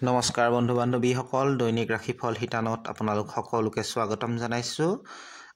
নমস্কাৰ বন্ধু বান্ধৱীসকল, দৈনিক ৰাশিফল শিতানত আপোনালোক সকলোকে স্বাগতম জনাইছোঁ।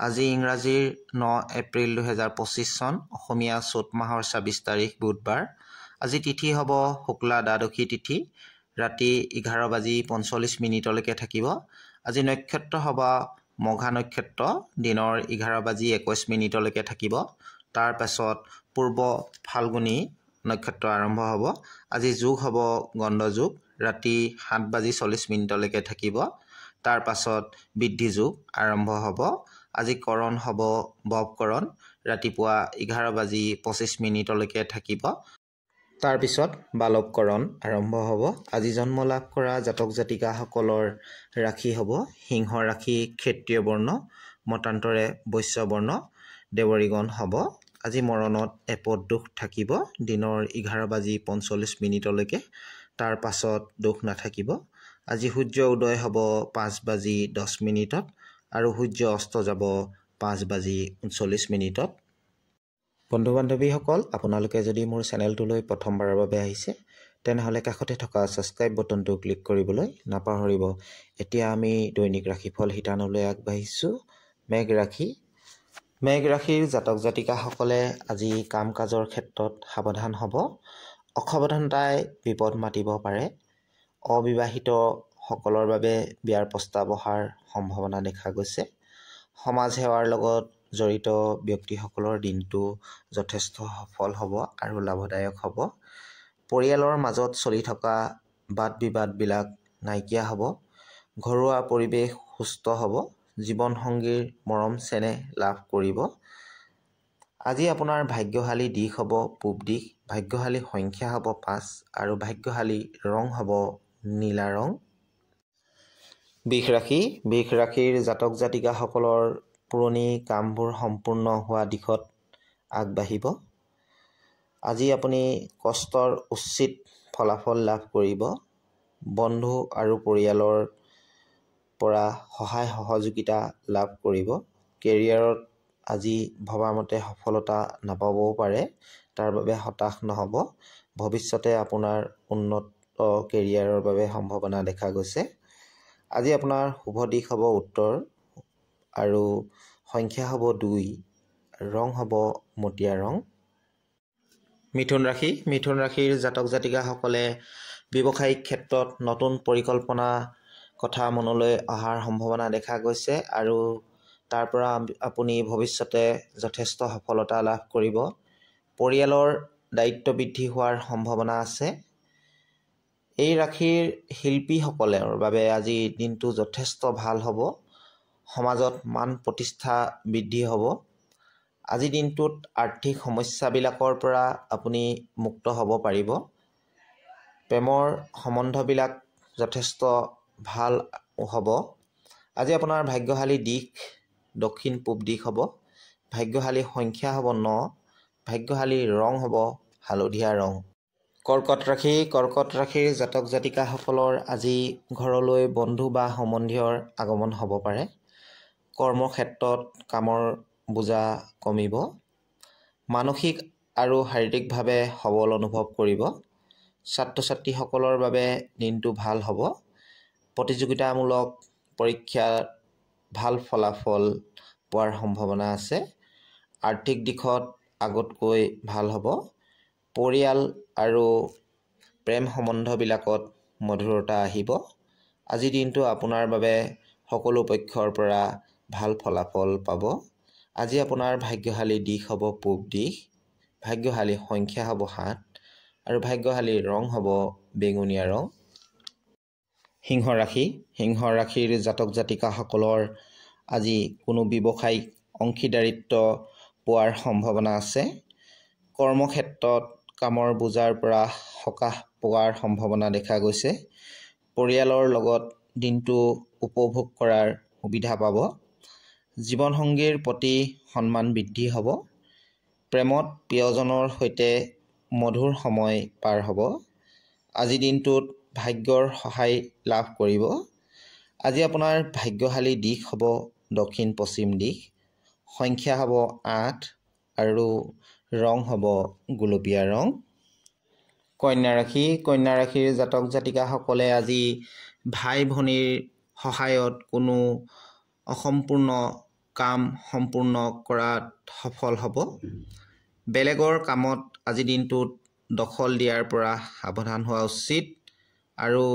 আজি ইংৰাজীৰ 9 এপ্ৰিল 2025 চন, অসমীয়া চ'ত মাহৰ 26 তাৰিখ বুধবাৰ। আজি তিথি হ'ব শুক্লা দ্বাদশী তিথি, ৰাতি 11:45 থাকিব। আজি নক্ষত্ৰ হ'ব মঘা নক্ষত্ৰ, দিনৰ 11:21 থাকিব। তাৰ পাছত পূৰ্ব ফাল্গুনী নক্ষত্ৰ আৰম্ভ হ'ব। আজি যোগ হ'ব গণ্ড যোগ, ৰাতি 7:40 থাকিব। তাৰ পাছত বৃদ্ধি যোগ আৰম্ভ হ'ব। আজি কৰণ হ'ব বৱকৰণ, ৰাতিপুৱা 11:25 থাকিব। তাৰ পিছত বালৱকৰণ আৰম্ভ হ'ব। আজি জন্ম লাভ কৰা জাতক জাতিকাসকলৰ ৰাশি হ'ব সিংহ ৰাশি, ক্ষেত্ৰীয় বৰ্ণ, মতান্তৰে বৈশ্য বৰ্ণ, দেৱৰীগণ হ'ব। আজি মৰণত এপদ দোষ থাকিব, দিনৰ 11:45 তাৰ পাছত দোষ নাথাকিব। আজি সূৰ্য উদয় হ'ব 5:10 আৰু সূৰ্য অস্ত যাব 5:39। বন্ধু বান্ধৱীসকল, আপোনালোকে যদি মোৰ চেনেলটোলৈ প্ৰথমবাৰৰ বাবে আহিছে তেনেহ'লে কাষতে থকা ছাবস্ক্ৰাইব বটনটো ক্লিক কৰিবলৈ নাপাহৰিব। এতিয়া আমি দৈনিক ৰাশিফল শিতানলৈ আগবাঢ়িছোঁ। মেঘ ৰাশি। মেঘ ৰাশিৰ জাতক জাতিকাসকলে আজি কাম কাজৰ ক্ষেত্ৰত সাৱধান হ'ব। অসাৱধানতাই বিপদ মাতিব পাৰে। অবিবাহিত সকলৰ বাবে বিয়াৰ প্ৰস্তাৱ অহাৰ সম্ভাৱনা দেখা গৈছে। সমাজ সেৱাৰ লগত জড়িত ব্যক্তিসকলৰ দিনটো যথেষ্ট সফল হ'ব আৰু লাভদায়ক হ'ব। পৰিয়ালৰ মাজত চলি থকা বাদ বিবাদবিলাক নাইকিয়া হ'ব। ঘৰুৱা পৰিৱেশ সুস্থ হ'ব। জীৱনসংগীৰ মৰম চেনেহ লাভ কৰিব। আজি আপোনাৰ ভাগ্যশালী দিশ হ'ব পূব দিশ, ভাগ্যশালী সংখ্যা হ'ব 5 আৰু ভাগ্যশালী ৰং হ'ব নীলা ৰং। বৃষ ৰাশি। বৃষ ৰাশিৰ জাতক জাতিকাসকলৰ পুৰণি কামবোৰ সম্পূৰ্ণ হোৱা দিশত আগবাঢ়িব। আজি আপুনি কষ্টৰ উচিত ফলাফল লাভ কৰিব। বন্ধু আৰু পৰিয়ালৰ পৰা সহায় সহযোগিতা লাভ কৰিব। কেৰিয়াৰত আজি ভবামতে সফলতা নাপাবও পাৰে, তাৰ বাবে হতাশ নহ'ব। ভৱিষ্যতে আপোনাৰ উন্নত কেৰিয়াৰৰ বাবে সম্ভাৱনা দেখা গৈছে। আজি আপোনাৰ শুভ দিশ হ'ব উত্তৰ আৰু সংখ্যা হ'ব 2, ৰং হ'ব মটীয়া ৰং। মিথুন ৰাশি। মিথুন ৰাশিৰ জাতক জাতিকাসকলে ব্যৱসায়িক ক্ষেত্ৰত নতুন পৰিকল্পনা কথা মনলৈ অহাৰ সম্ভাৱনা দেখা গৈছে আৰু তাৰ পৰা আপুনি ভৱিষ্যতে যথেষ্ট সফলতা লাভ কৰিব। পৰিয়ালৰ দায়িত্ব বৃদ্ধি হোৱাৰ সম্ভাৱনা আছে। এই ৰাশিৰ শিল্পীসকলৰ বাবে আজি দিনটো যথেষ্ট ভাল হ'ব। সমাজত মান প্ৰতিষ্ঠা বৃদ্ধি হ'ব। আজি দিনটোত আৰ্থিক সমস্যাবিলাকৰ পৰা আপুনি মুক্ত হ'ব পাৰিব। প্ৰেমৰ সম্বন্ধবিলাক যথেষ্ট ভাল হ'ব। আজি আপোনাৰ ভাগ্যশালী দিশ দক্ষিণ পূব দিশ হ'ব। ভাগ্যশালী সংখ্যা হ'ব 9, ভাগ্যশালী ৰং হ'ব হালধীয়া ৰং। কৰ্কট ৰাশি। কৰ্কট ৰাশিৰ জাতক জাতিকাসকলৰ আজি ঘৰলৈ বন্ধু বা সম্বন্ধীয়ৰ আগমন হ'ব পাৰে। কৰ্মক্ষেত্ৰত কামৰ বোজা কমিব। মানসিক আৰু শাৰীৰিকভাৱে সবল অনুভৱ কৰিব। ছাত্ৰ ছাত্ৰীসকলৰ বাবে দিনটো ভাল হ'ব। প্ৰতিযোগিতামূলক পৰীক্ষাত ভাল ফলাফল পোৱাৰ সম্ভাৱনা আছে। আৰ্থিক দিশত আগতকৈ ভাল হ'ব। পৰিয়াল আৰু প্ৰেম সম্বন্ধবিলাকত মধুৰতা আহিব। আজি দিনটো আপোনাৰ বাবে সকলো পক্ষৰ পৰা ভাল ফলাফল পাব। আজি আপোনাৰ ভাগ্যশালী দিশ হ'ব পূব দিশ, ভাগ্যশালী সংখ্যা হ'ব 7 আৰু ভাগ্যশালী ৰং হ'ব বেঙুনীয়া ৰং। সিংহ ৰাশি। সিংহ ৰাশিৰ জাতক জাতিকাসকলৰ আজি কোনো ব্যৱসায়িক অংশীদাৰিত্ব পোৱাৰ সম্ভাৱনা আছে। কৰ্মক্ষেত্ৰত কামৰ বোজাৰ পৰা সকাহ পোৱাৰ সম্ভাৱনা দেখা গৈছে। পৰিয়ালৰ লগত দিনটো উপভোগ কৰাৰ সুবিধা পাব। জীৱনসংগীৰ প্ৰতি সন্মান বৃদ্ধি হ'ব। প্ৰেমত প্ৰিয়জনৰ সৈতে মধুৰ সময় পাৰ হ'ব। আজি দিনটোত ভাগ্যৰ সহায় লাভ কৰিব। আজি আপোনাৰ ভাগ্যশালী দিশ হ'ব দক্ষিণ পশ্চিম দিশ, সংখ্যা হ'ব 8 আৰু ৰং হ'ব গুলপীয়া ৰং। কন্যা ৰাশিৰ জাতক জাতিকাসকলে আজি ভাই ভনীৰ সহায়ত কোনো অসম্পূৰ্ণ কাম সম্পূৰ্ণ কৰাত সফল হ'ব। বেলেগৰ কামত আজি দিনটোত দখল দিয়াৰ পৰা সাৱধান হোৱা উচিত আৰু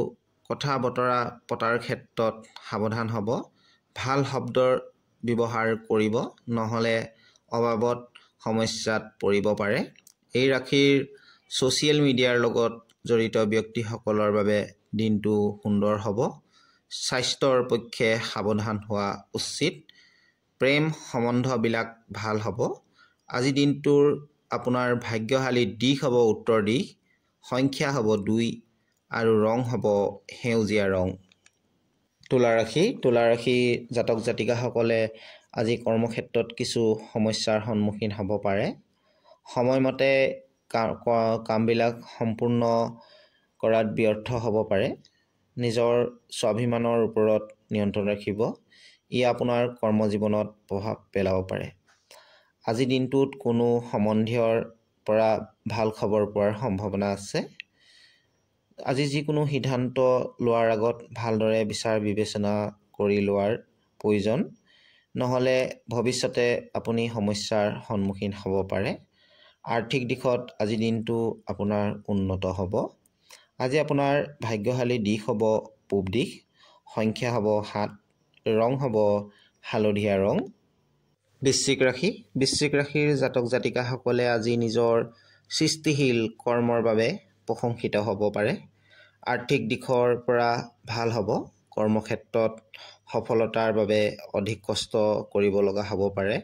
কথা বতৰা পতাৰ ক্ষেত্ৰত সাৱধান হ'ব। ভাল শব্দৰ ব্যৱহাৰ কৰিব, নহ'লে অবাবত সমস্যাত পৰিব পাৰে। এই ৰাশিৰ ছ'চিয়েল মিডিয়াৰ লগত জড়িত ব্যক্তিসকলৰ বাবে দিনটো সুন্দৰ হ'ব। স্বাস্থ্যৰ পক্ষে সাৱধান হোৱা উচিত। প্ৰেম সম্বন্ধবিলাক ভাল হ'ব। আজি দিনটোৰ আপোনাৰ ভাগ্যশালী দিশ হ'ব উত্তৰ দিশ, সংখ্যা হ'ব 2 আৰু ৰং হ'ব সেউজীয়া ৰং। তুলা ৰাশি জাতক জাতিকাসকলে আজি কৰ্মক্ষেত্ৰত কিছু সমস্যাৰ সন্মুখীন হ'ব পাৰে। সময়মতে কামবিলাক সম্পূৰ্ণ কৰাত ব্যৰ্থ হ'ব পাৰে। নিজৰ স্বাভিমানৰ ওপৰত নিয়ন্ত্ৰণ ৰাখিব। ই আপোনাৰ কৰ্মজীৱনত প্ৰভাৱ পেলাব পাৰে। আজি দিনটোত কোনো সম্বন্ধীয়ৰ পৰা ভাল খবৰ পোৱাৰ সম্ভাৱনা আছে। আজি যিকোনো সিদ্ধান্ত লোৱাৰ আগত ভালদৰে বিচাৰ বিবেচনা কৰি লোৱাৰ প্ৰয়োজন, নহ'লে ভৱিষ্যতে আপুনি সমস্যাৰ সন্মুখীন হ'ব পাৰে। আৰ্থিক দিশত আজি দিনটো আপোনাৰ উন্নত হ'ব। আজি আপোনাৰ ভাগ্যশালী দিশ হ'ব পূব দিশ, সংখ্যা হ'ব 7, ৰং হ'ব হালধীয়া ৰং। বৃশ্চিক ৰাশিৰ জাতক জাতিকাসকলে আজি নিজৰ সৃষ্টিশীল কৰ্মৰ বাবে প্ৰশংসিত হ'ব পাৰে। আৰ্থিক দিশৰ পৰা ভাল হ'ব। কৰ্মক্ষেত্ৰত সফলতাৰ বাবে অধিক কষ্ট কৰিব লগা হ'ব পাৰে।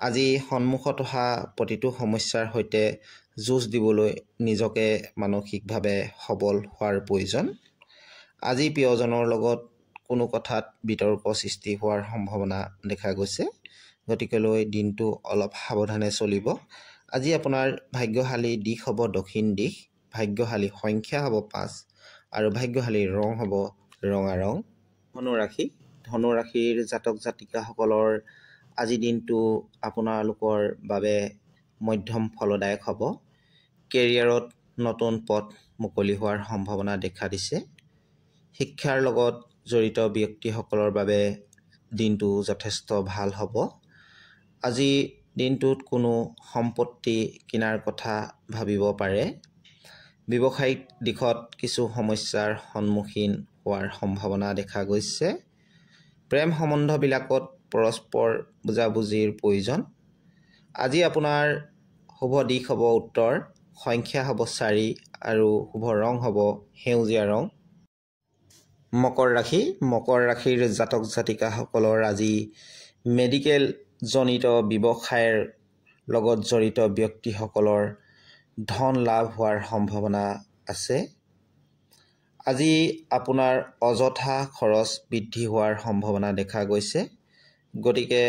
আজি সন্মুখত অহা প্ৰতিটো সমস্যাৰ সৈতে যুঁজ দিবলৈ নিজকে মানসিকভাৱে সবল হোৱাৰ প্ৰয়োজন। আজি প্ৰিয়জনৰ লগত কোনো কথাত বিতৰ্ক সৃষ্টি হোৱাৰ সম্ভাৱনা দেখা গৈছে, গতিকেলৈ দিনটো অলপ সাৱধানে চলিব। আজি আপোনাৰ ভাগ্যশালী দিশ হ'ব দক্ষিণ দিশ, ভাগ্যশালী সংখ্যা হ'ব 5 আৰু ভাগ্যশালী ৰং হ'ব ৰঙা ৰং। ধনু ৰাশিৰ জাতক জাতিকাসকলৰ আজি দিনটো আপোনালোকৰ বাবে মধ্যম ফলদায়ক হ'ব। কেৰিয়াৰত নতুন পথ মুকলি হোৱাৰ সম্ভাৱনা দেখা দিছে। শিক্ষাৰ লগত জড়িত ব্যক্তিসকলৰ বাবে দিনটো যথেষ্ট ভাল হ'ব। আজি দিনটোত কোনো সম্পত্তি কিনাৰ কথা ভাবিব পাৰে। ব্যৱসায়িক দিশত কিছু সমস্যাৰ সন্মুখীন হোৱাৰ সম্ভাৱনা দেখা গৈছে। প্ৰেম সম্বন্ধবিলাকত পৰস্পৰ বুজাবুজিৰ প্ৰয়োজন। আজি আপোনাৰ শুভ দিশ হ'ব উত্তৰ, সংখ্যা হ'ব 4 আৰু শুভ ৰং হ'ব সেউজীয়া ৰং। মকৰ ৰাশিৰ জাতক জাতিকাসকলৰ আজি মেডিকেল জনিত ব্যৱসায়ৰ লগত জড়িত ব্যক্তিসকলৰ ধন লাভ হোৱাৰ সম্ভাৱনা আছে। আজি আপোনাৰ অযথা খৰচ বৃদ্ধি হোৱাৰ সম্ভাৱনা দেখা গৈছে, গতিকে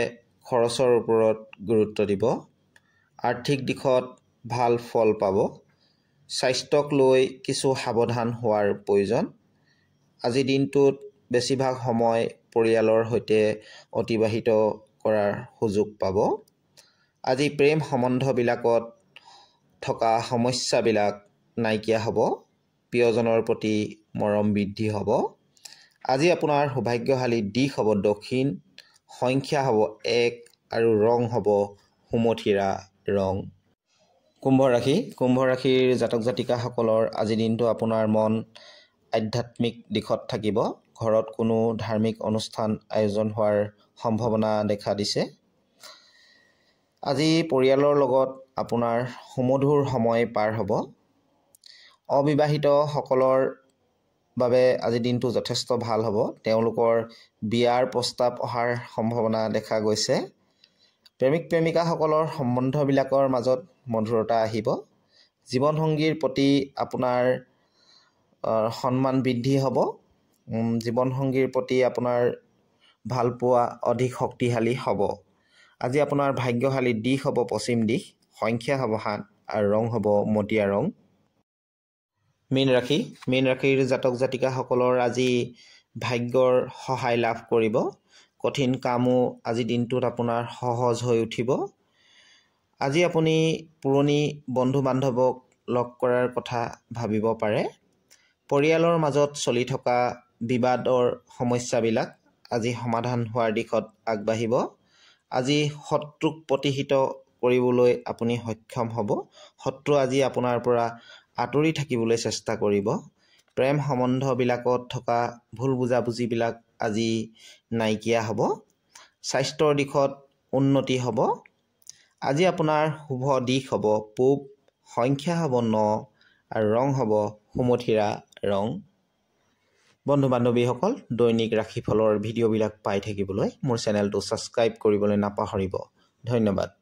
খৰচৰ ওপৰত গুৰুত্ব দিব। আৰ্থিক দিশত ভাল ফল পাব। স্বাস্থ্যক লৈ কিছু সাৱধান হোৱাৰ প্ৰয়োজন। আজি দিনটোত বেছিভাগ সময় পৰিয়ালৰ সৈতে অতিবাহিত কৰাৰ সুযোগ পাব। আজি প্ৰেম সম্বন্ধবিলাকত থকা সমস্যাবিলাক নাইকিয়া হ'ব। প্ৰিয়জনৰ প্ৰতি মৰম বৃদ্ধি হ'ব। আজি আপোনাৰ সৌভাগ্যশালী দিশ হ'ব দক্ষিণ, সংখ্যা হ'ব 1 আৰু ৰং হ'ব সুমথিৰা ৰং। কুম্ভ ৰাশিৰ জাতক জাতিকাসকলৰ আজি দিনটো আপোনাৰ মন আধ্যাত্মিক দিশত থাকিব। ঘৰত কোনো ধাৰ্মিক অনুষ্ঠান আয়োজন হোৱাৰ সম্ভাৱনা দেখা দিছে। আজি পৰিয়ালৰ লগত আপোনাৰ সুমধুৰ সময় পাৰ হ'ব। অবিবাহিতসকলৰ বাবে আজি দিনটো যথেষ্ট ভাল হ'ব। তেওঁলোকৰ বিয়াৰ প্ৰস্তাৱ অহাৰ সম্ভাৱনা দেখা গৈছে। প্ৰেমিক প্ৰেমিকাসকলৰ সম্বন্ধবিলাকৰ মাজত মধুৰতা আহিব। জীৱনসংগীৰ প্ৰতি আপোনাৰ সন্মান বৃদ্ধি হ'ব। জীৱনসংগীৰ প্ৰতি আপোনাৰ ভালপোৱা অধিক শক্তিশালী হ'ব। আজি আপোনাৰ ভাগ্যশালী দিশ হ'ব পশ্চিম দিশ, সংখ্যা হ'ব 7 আৰু ৰং হ'ব মটীয়া ৰং। মীন ৰাশিৰ জাতক জাতিকাসকলৰ আজি ভাগ্যৰ সহায় লাভ কৰিব। কঠিন কামো আজি দিনটোত আপোনাৰ সহজ হৈ উঠিব। আজি আপুনি পুৰণি বন্ধু বান্ধৱক লগ কৰাৰ কথা ভাবিব পাৰে। পৰিয়ালৰ মাজত চলি থকা বিবাদৰ সমস্যাবিলাক আজি সমাধান হোৱাৰ দিশত আগবাঢ়িব। আজি শত্ৰুক প্ৰতিহিত কৰিবলৈ আপুনি সক্ষম হ'ব। শত্ৰু আজি আপোনাৰ পৰা আঁতৰি থাকিবলৈ চেষ্টা কৰিব। প্ৰেম সম্বন্ধবিলাকত থকা ভুল বুজাবুজিবিলাক আজি নাইকিয়া হ'ব। স্বাস্থ্যৰ দিশত উন্নতি হ'ব। আজি আপোনাৰ শুভ দিশ হ'ব পূব, সংখ্যা হ'ব 9 আৰু ৰং হ'ব সুমথিৰা ৰং। বন্ধু বান্ধৱীসকল, দৈনিক ৰাশিফলৰ ভিডিঅ'বিলাক পাই থাকিবলৈ মোৰ চেনেলটো ছাবস্ক্ৰাইব কৰিবলৈ নাপাহৰিব। ধন্যবাদ।